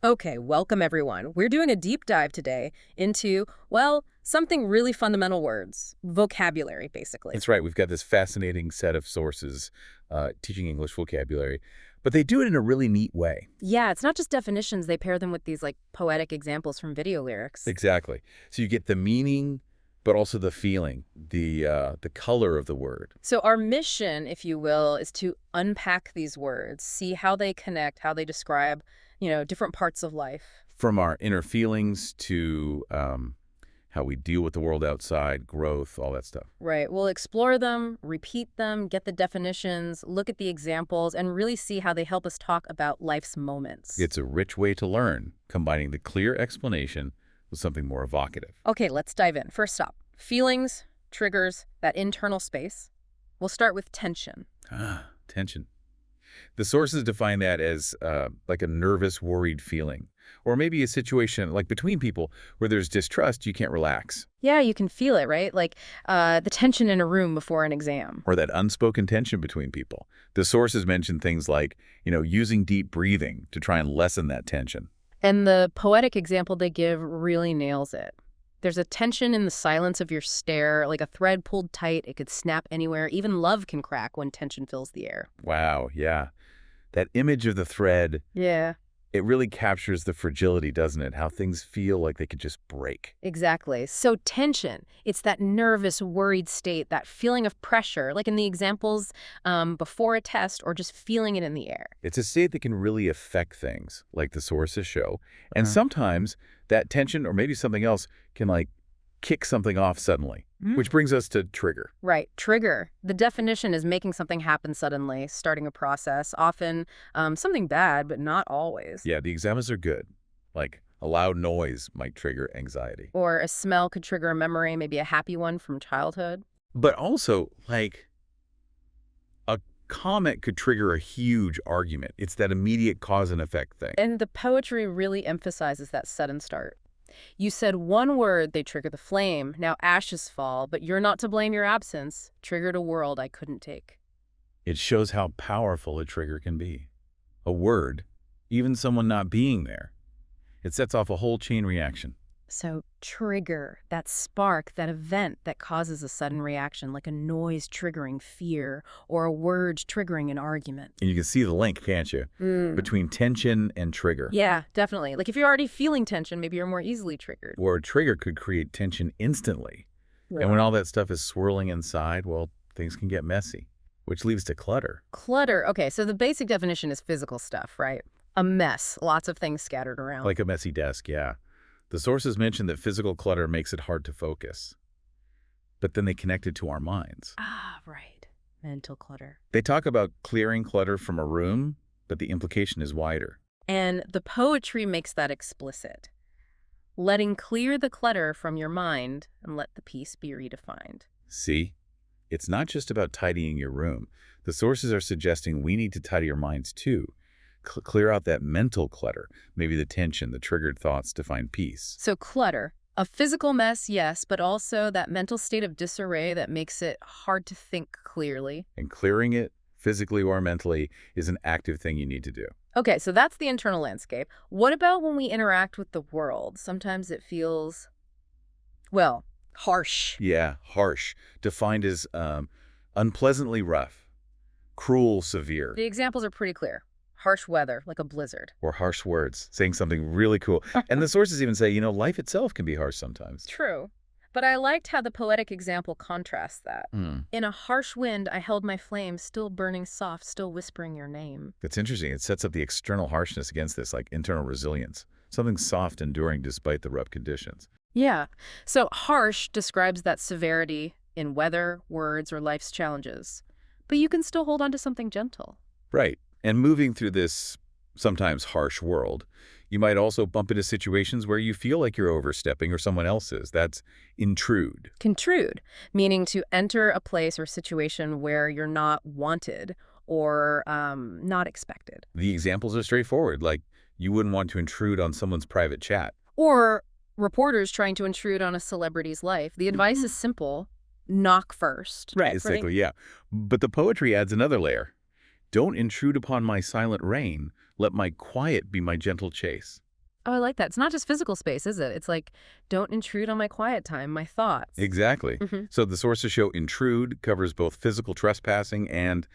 Okay, welcome everyone. We're doing a deep dive today into, well, something really fundamental words. Vocabulary, basically. That's right. We've got this fascinating set of sources teaching English vocabulary, but they do it in a really neat way. Yeah, it's not just definitions. They pair them with these, like, poetic examples from video lyrics. Exactly. So you get the meaning, but also the feeling, the color of the word. So our mission, if you will, is to unpack these words, see how they connect, how they describe, different parts of life. From our inner feelings to how we deal with the world outside, growth, all that stuff. Right. We'll explore them, repeat them, get the definitions, look at the examples, and really see how they help us talk about life's moments. It's a rich way to learn, combining the clear explanation with something more evocative. Okay, let's dive in. First stop, feelings, triggers, that internal space. We'll start with tension. Tension. The sources define that as like a nervous, worried feeling. Or maybe a situation like between people where there's distrust, you can't relax. Yeah, you can feel it, right? Like the tension in a room before an exam. Or that unspoken tension between people. The sources mention things like, using deep breathing to try and lessen that tension. And the poetic example they give really nails it. There's a tension in the silence of your stare, like a thread pulled tight. It could snap anywhere. Even love can crack when tension fills the air. Wow, yeah. That image of the thread, Yeah. it really captures the fragility, doesn't it? How things feel like they could just break. Exactly. So tension, it's that nervous, worried state, that feeling of pressure, like in the examples before a test or just feeling it in the air. It's a state that can really affect things, like the sources show. And sometimes that tension or maybe something else can kick something off suddenly, which brings us to trigger. Right. Trigger. The definition is making something happen suddenly, starting a process, often something bad, but not always. Yeah, the examples are good. Like a loud noise might trigger anxiety. Or a smell could trigger a memory, maybe a happy one from childhood. But also, a comment could trigger a huge argument. It's that immediate cause and effect thing. And the poetry really emphasizes that sudden start. You said one word, they trigger the flame. Now ashes fall, but you're not to blame your absence. Triggered a world I couldn't take. It shows how powerful a trigger can be. A word, even someone not being there, it sets off a whole chain reaction. So trigger, that spark, that event that causes a sudden reaction, like a noise triggering fear or a word triggering an argument. And you can see the link, can't you, between tension and trigger. Yeah, definitely. Like if you're already feeling tension, maybe you're more easily triggered. Or a trigger could create tension instantly. Yeah. And when all that stuff is swirling inside, well, things can get messy, which leads to clutter. Clutter. Okay, so the basic definition is physical stuff, right? A mess, lots of things scattered around. Like a messy desk, yeah. The sources mention that physical clutter makes it hard to focus. But then they connect it to our minds. Ah, right. Mental clutter. They talk about clearing clutter from a room, but the implication is wider. And the poetry makes that explicit. Letting clear the clutter from your mind and let the peace be redefined. See? It's not just about tidying your room. The sources are suggesting we need to tidy our minds too. Clear out that mental clutter, maybe the tension, the triggered thoughts to find peace. So clutter, a physical mess, yes, but also that mental state of disarray that makes it hard to think clearly. And clearing it, physically or mentally, is an active thing you need to do. Okay, so that's the internal landscape. What about when we interact with the world? Sometimes it feels, well, harsh. Yeah, harsh, defined as unpleasantly rough, cruel, severe. The examples are pretty clear. Harsh weather, like a blizzard. Or harsh words, saying something really cool. And the sources even say, life itself can be harsh sometimes. True. But I liked how the poetic example contrasts that. In a harsh wind, I held my flame, still burning soft, still whispering your name. That's interesting. It sets up the external harshness against this, like internal resilience. Something soft, enduring despite the rough conditions. Yeah. So harsh describes that severity in weather, words, or life's challenges. But you can still hold on to something gentle. Right. And moving through this sometimes harsh world, you might also bump into situations where you feel like you're overstepping or someone else is. That's intrude. Intrude, meaning to enter a place or situation where you're not wanted or not expected. The examples are straightforward, like you wouldn't want to intrude on someone's private chat. Or reporters trying to intrude on a celebrity's life. The advice is simple. Knock first. Right, exactly, yeah. But the poetry adds another layer. Don't intrude upon my silent reign. Let my quiet be my gentle chase. Oh, I like that. It's not just physical space, is it? It's like, don't intrude on my quiet time, my thoughts. Exactly. Hmm. So the sources show Intrude covers both physical trespassing and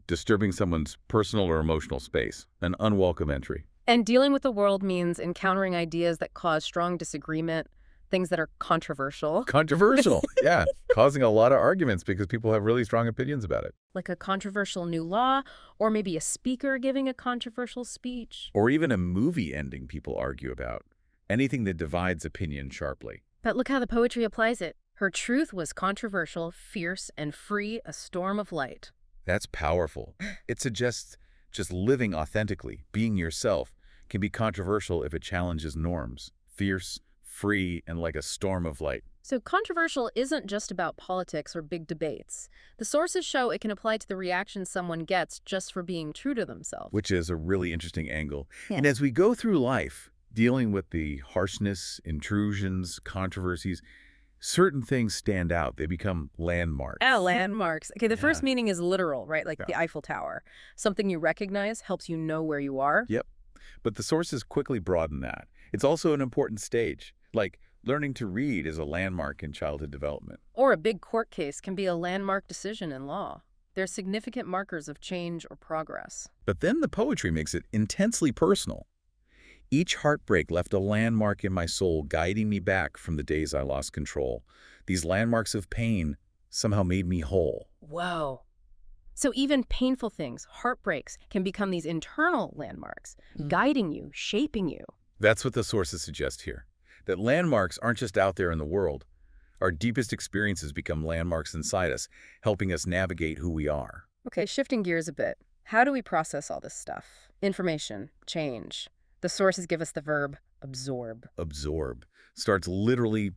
disturbing someone's personal or emotional space, an unwelcome entry. And dealing with the world means encountering ideas that cause strong disagreement, things that are controversial. Controversial, yeah, causing a lot of arguments because people have really strong opinions about it. Like a controversial new law, or maybe a speaker giving a controversial speech. Or even a movie ending people argue about. Anything that divides opinion sharply. But look how the poetry applies it. Her truth was controversial, fierce, and free, a storm of light. That's powerful. It suggests just living authentically, being yourself, can be controversial if it challenges norms. Fierce, free, and like a storm of light. So controversial isn't just about politics or big debates. The sources show it can apply to the reaction someone gets just for being true to themselves. Which is a really interesting angle. Yeah. And as we go through life, dealing with the harshness, intrusions, controversies, certain things stand out. They become landmarks. Oh, landmarks. Okay, the Yeah. first meaning is literal, right? Like Yeah. the Eiffel Tower. Something you recognize helps you know where you are. Yep. But the sources quickly broaden that. It's also an important stage. Like, learning to read is a landmark in childhood development. Or a big court case can be a landmark decision in law. They're significant markers of change or progress. But then the poetry makes it intensely personal. Each heartbreak left a landmark in my soul, guiding me back from the days I lost control. These landmarks of pain somehow made me whole. Whoa. So even painful things, heartbreaks, can become these internal landmarks, guiding you, shaping you. That's what the sources suggest here. That landmarks aren't just out there in the world. Our deepest experiences become landmarks inside us, helping us navigate who we are. Okay, shifting gears a bit. How do we process all this stuff? Information, change. The sources give us the verb absorb. Absorb starts literally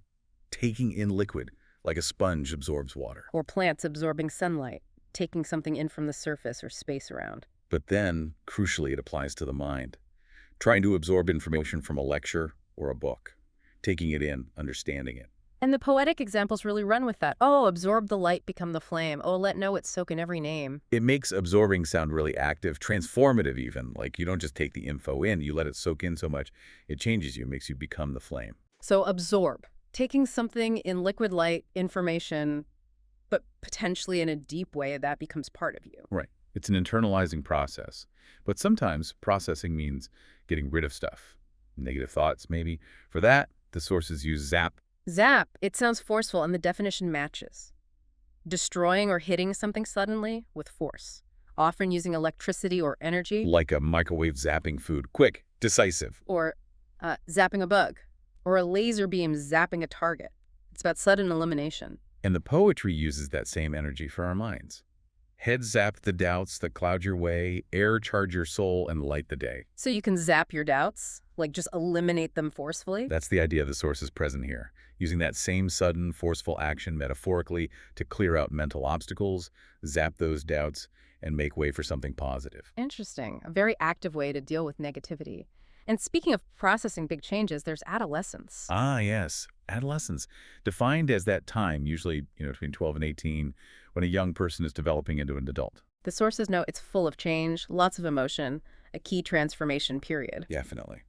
taking in liquid, like a sponge absorbs water. Or plants absorbing sunlight, taking something in from the surface or space around. But then, crucially, it applies to the mind. Trying to absorb information from a lecture or a book. Taking it in, understanding it. And the poetic examples really run with that. Oh, absorb the light, become the flame. Oh, let know it's soak in every name. It makes absorbing sound really active, transformative even. Like you don't just take the info in, you let it soak in so much, it changes you, makes you become the flame. So absorb, taking something in liquid light, information, but potentially in a deep way that becomes part of you. Right. It's an internalizing process. But sometimes processing means getting rid of stuff. Negative thoughts, maybe. For that, the sources use zap. Zap, it sounds forceful and the definition matches. Destroying or hitting something suddenly with force, often using electricity or energy. Like a microwave zapping food. Quick, decisive. Or zapping a bug, or a laser beam zapping a target. It's about sudden elimination. And the poetry uses that same energy for our minds. Head zap the doubts that cloud your way, air charge your soul, and light the day. So you can zap your doubts, like just eliminate them forcefully? That's the idea the source is present here, using that same sudden, forceful action metaphorically to clear out mental obstacles, zap those doubts, and make way for something positive. Interesting. A very active way to deal with negativity. And speaking of processing big changes, there's adolescence. Ah, yes. Adolescence, defined as that time, usually between 12 and 18, when a young person is developing into an adult. The sources know it's full of change, lots of emotion, a key transformation period. Definitely.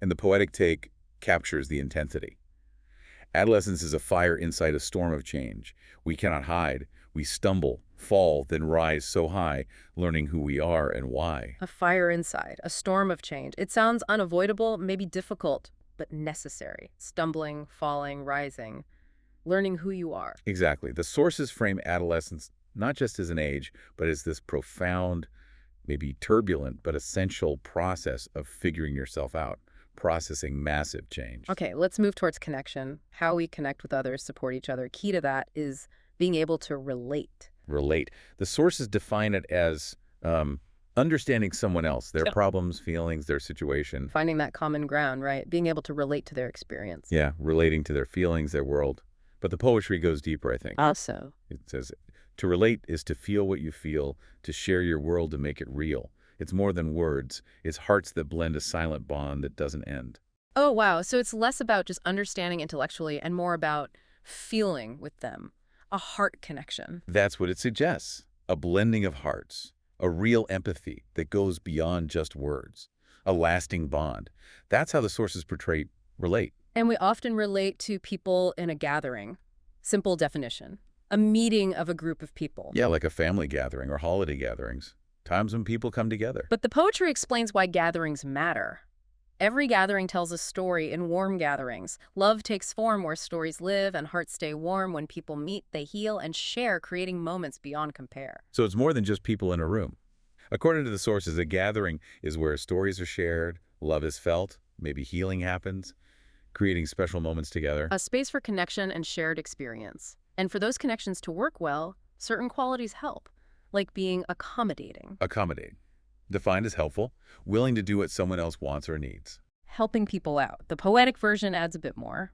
And the poetic take captures the intensity. Adolescence is a fire inside a storm of change. We cannot hide. We stumble, fall, then rise so high, learning who we are and why. A fire inside, a storm of change. It sounds unavoidable, maybe difficult, but necessary. Stumbling, falling, rising, learning who you are. Exactly. The sources frame adolescence not just as an age, but as this profound, maybe turbulent, but essential process of figuring yourself out, processing massive change. Okay, let's move towards connection. How we connect with others, support each other. Key to that is being able to relate. Relate. The sources define it as understanding someone else, their problems, feelings, their situation. Finding that common ground, right? Being able to relate to their experience. Yeah, relating to their feelings, their world. But the poetry goes deeper, I think. Also, It says, to relate is to feel what you feel, to share your world, to make it real. It's more than words. It's hearts that blend a silent bond that doesn't end. oh, wow. So it's less about just understanding intellectually and more about feeling with them. A heart connection. That's what it suggests. A blending of hearts. A real empathy that goes beyond just words. a lasting bond. That's how the sources portray relate. And we often relate to people in a gathering. Simple definition. A meeting of a group of people. Yeah, like a family gathering or holiday gatherings. Times when people come together. But the poetry explains why gatherings matter. Every gathering tells a story in warm gatherings. Love takes form where stories live and hearts stay warm. When people meet, they heal and share, creating moments beyond compare. So it's more than just people in a room. According to the sources, a gathering is where stories are shared, love is felt, maybe healing happens, creating special moments together. A space for connection and shared experience. And for those connections to work well, certain qualities help, like being accommodating. Accommodate. Defined as helpful, willing to do what someone else wants or needs. Helping people out. The poetic version adds a bit more.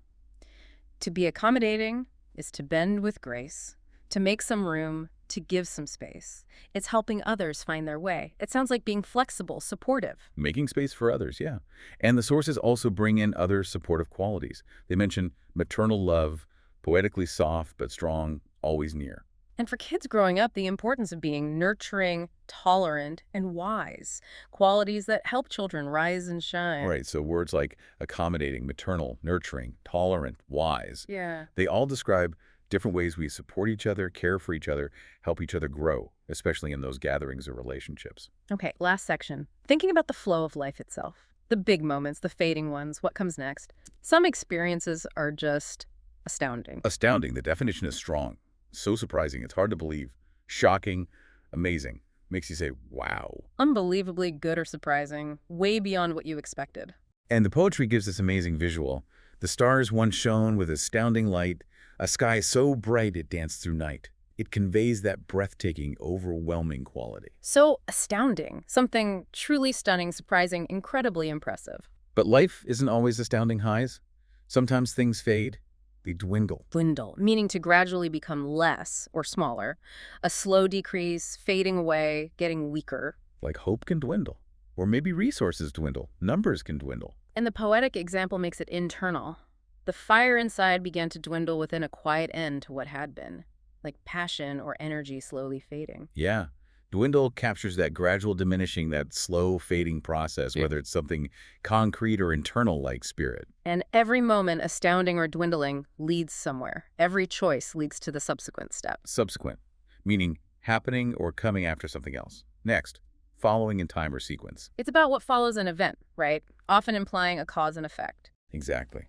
To be accommodating is to bend with grace, to make some room, to give some space. It's helping others find their way. It sounds like being flexible, supportive. Making space for others, yeah. And the sources also bring in other supportive qualities. They mention maternal love, poetically soft but strong, always near. And for kids growing up, the importance of being nurturing, tolerant, and wise. Qualities that help children rise and shine. Right, so words like accommodating, maternal, nurturing, tolerant, wise, Yeah. they all describe different ways we support each other, care for each other, help each other grow, especially in those gatherings or relationships. Okay, last section. Thinking about the flow of life itself. The big moments, the fading ones, what comes next. Some experiences are just astounding. Astounding, the definition is strong. So surprising, it's hard to believe. Shocking, amazing. Makes you say, wow. Unbelievably good or surprising, way beyond what you expected. And the poetry gives this amazing visual. The stars once shone with astounding light, a sky so bright it danced through night. It conveys that breathtaking, overwhelming quality. So astounding. Something truly stunning, surprising, incredibly impressive. But life isn't always astounding highs. Sometimes things fade, they dwindle. Dwindle, meaning to gradually become less or smaller. A slow decrease, fading away, getting weaker. Like hope can dwindle. Or maybe resources dwindle, numbers can dwindle. And the poetic example makes it internal. The fire inside began to dwindle within a quiet end to what had been, like passion or energy slowly fading. Yeah. Dwindle captures that gradual diminishing, that slow fading process, whether it's something concrete or internal like spirit. And every moment, astounding or dwindling, leads somewhere. Every choice leads to the subsequent step. Subsequent, meaning happening or coming after something else. Next, following in time or sequence. It's about what follows an event, right? Often implying a cause and effect. Exactly.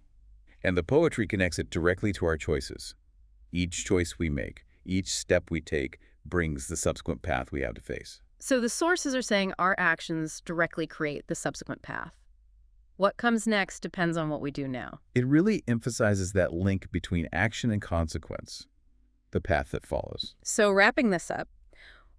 And the poetry connects it directly to our choices. Each choice we make, each step we take, brings the subsequent path we have to face. So the sources are saying our actions directly create the subsequent path. What comes next depends on what we do now. It really emphasizes that link between action and consequence, the path that follows. So wrapping this up,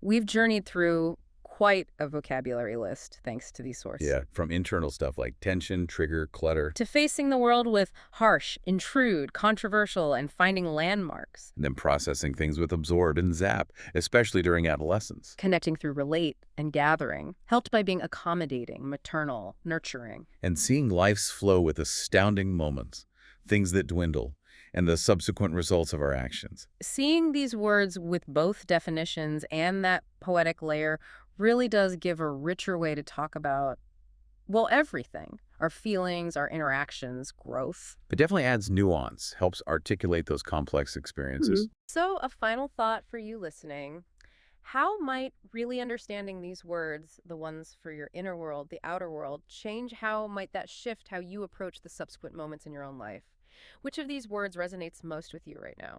we've journeyed through quite a vocabulary list thanks to these sources. Yeah, from internal stuff like tension, trigger, clutter, To facing the world with harsh, intrude, controversial, and finding landmarks. and then processing things with absorb and zap, especially during adolescence. Connecting through relate and gathering, helped by being accommodating, maternal, nurturing. And seeing life's flow with astounding moments, things that dwindle, and the subsequent results of our actions. Seeing these words with both definitions and that poetic layer really does give a richer way to talk about, well, everything. Our feelings, our interactions, growth. It definitely adds nuance, helps articulate those complex experiences. So a final thought for you listening. How might really understanding these words, the ones for your inner world, the outer world, change how might that shift how you approach the subsequent moments in your own life? Which of these words resonates most with you right now?